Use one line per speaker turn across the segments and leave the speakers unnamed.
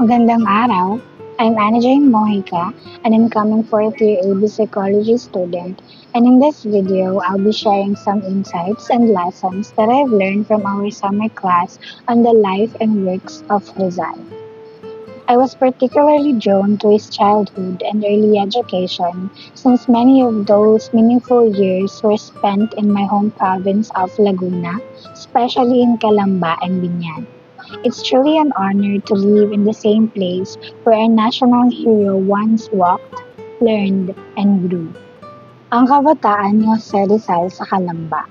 Magandang araw. I'm Ana Jane Mojica, an incoming fourth year AB Psychology student, and in this video, I'll be sharing some insights and lessons that I've learned from our summer class on the life and works of Rizal. I was particularly drawn to his childhood and early education since many of those meaningful years were spent in my home province of Laguna, especially in Calamba and Binyan. It's truly an honor to live in the same place where our national hero once walked, learned, and grew. Ang kabataan ni Jose Rizal sa Calamba.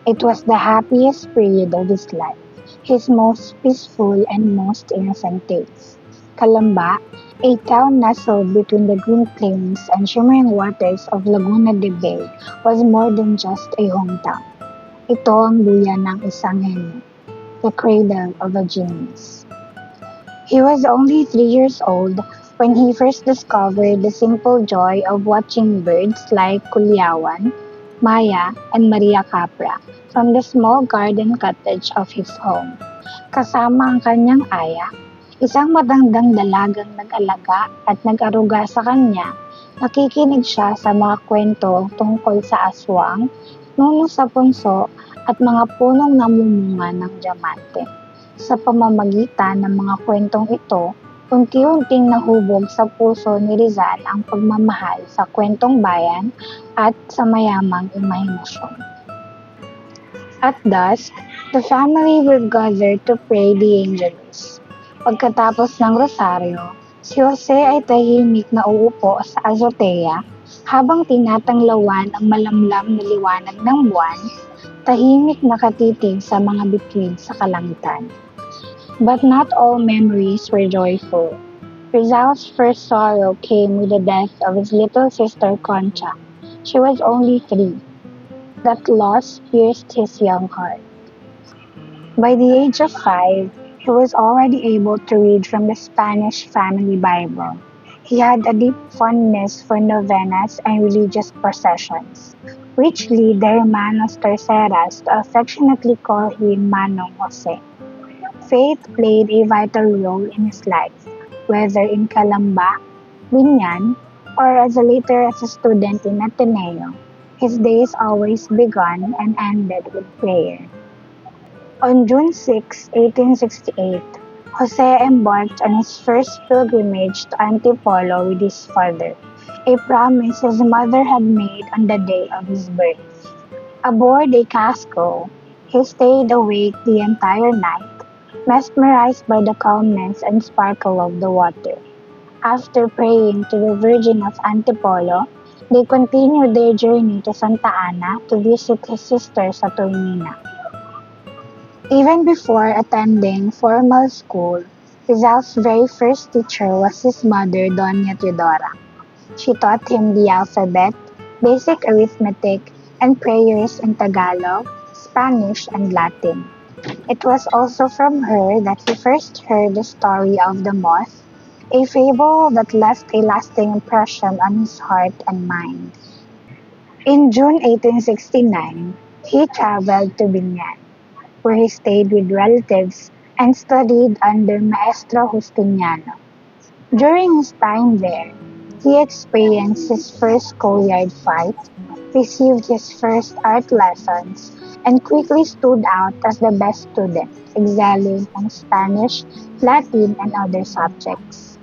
It was the happiest period of his life, his most peaceful and most innocent days. Calamba, a town nestled between the green plains and shimmering waters of Laguna de Bay, was more than just a hometown. Ito ang buyan ng isang henyo, the cradle of a genius. He was only 3 years old when he first discovered the simple joy of watching birds like Kulyawan, Maya, and Maria Capra from the small garden cottage of his home. Kasama ang kanyang aya, isang matandang dalagang nag-alaga at nag-aruga sa kanya, nakikinig siya sa mga kwento tungkol sa aswang, nuno sa punso, at mga punong namumunga ng diamante. Sa pamamagitan ng mga kwentong ito, unti-unting nahubog sa puso ni Rizal ang pagmamahal sa kwentong bayan at sa mayamang imahinasyon. At dusk, the family would gather to pray the Angelus. Pagkatapos ng rosaryo, si Jose ay tahimik na uupo sa azotea habang tinatanglawan ang malamlam na liwanag ng buwan, tahimik nakatitig sa mga bituin sa kalangitan. But not all memories were joyful. Rizal's first sorrow came with the death of his little sister Concha. She was only 3. That loss pierced his young heart. By the age of 5, he was already able to read from the Spanish family Bible. He had a deep fondness for novenas and religious processions, which lead the hermanos Terceras to affectionately call him Manong Jose. Faith played a vital role in his life, whether in Calamba, Binyan, or later as a student in Ateneo. His days always began and ended with prayer. On June 6, 1868, Jose embarked on his first pilgrimage to Antipolo with his father, a promise his mother had made on the day of his birth. Aboard a casco, he stayed awake the entire night, mesmerized by the calmness and sparkle of the water. After praying to the Virgin of Antipolo, they continued their journey to Santa Ana to visit his sister sa Turnina. Even before attending formal school, Rizal's very first teacher was his mother, Doña Teodora. She taught him the alphabet, basic arithmetic, and prayers in Tagalog, Spanish, and Latin. It was also from her that he first heard the story of the moth, a fable that left a lasting impression on his heart and mind. In June 1869, he traveled to Binyan, where he stayed with relatives and studied under Maestro Justiniano. During his time there, he experienced his first schoolyard fight, received his first art lessons, and quickly stood out as the best student, excelling in Spanish, Latin, and other subjects.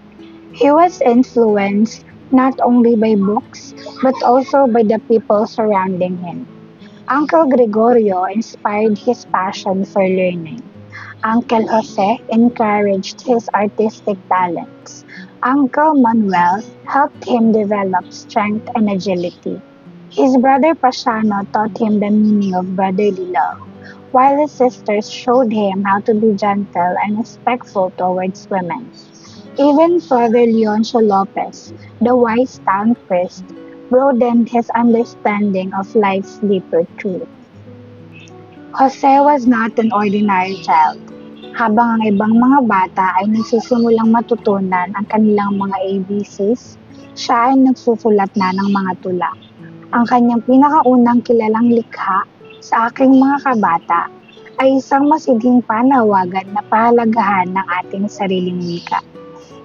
He was influenced not only by books, but also by the people surrounding him. Uncle Gregorio inspired his passion for learning. Uncle Jose encouraged his artistic talents. Uncle Manuel helped him develop strength and agility. His brother Pasiano taught him the meaning of brotherly love, while his sisters showed him how to be gentle and respectful towards women. Even Father Leoncio Lopez, the wise town priest, broadened his understanding of life's deeper truth. Jose was not an ordinary child. Habang ang ibang mga bata ay nagsisimulang matutunan ang kanilang mga ABCs, siya ay nagsusulat na ng mga tula. Ang kanyang pinakaunang kilalang likha sa aking mga kabata ay isang masidhing panawagan na pahalagahan ng ating sariling wika.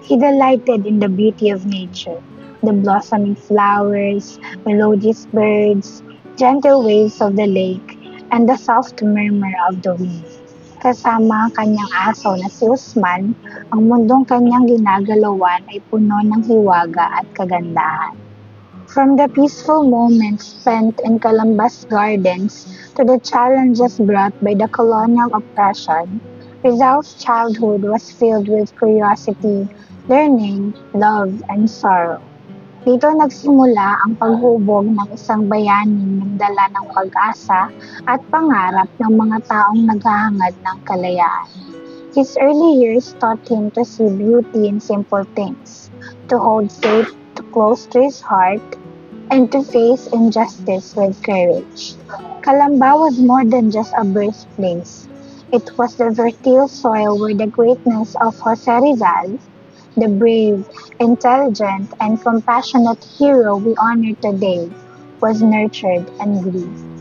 He delighted in the beauty of nature, the blossoming flowers, melodious birds, gentle waves of the lake, and the soft murmur of the wind. Kasama ang kanyang aso na si Usman, ang mundong kanyang ginagalawan ay puno ng hiwaga at kagandahan. From the peaceful moments spent in Columbus Gardens to the challenges brought by the colonial oppression, Rizal's childhood was filled with curiosity, learning, love, and sorrow. Dito nagsimula ang paghubog ng isang bayaning nagdala ng pag-asa at pangarap ng mga taong naghahangad ng kalayaan. His early years taught him to see beauty in simple things, to hold faith close to his heart, and to face injustice with courage. Calamba was more than just a birthplace. It was the fertile soil where the greatness of Jose Rizal, the brave, intelligent, and compassionate hero we honor today, was nurtured and grew.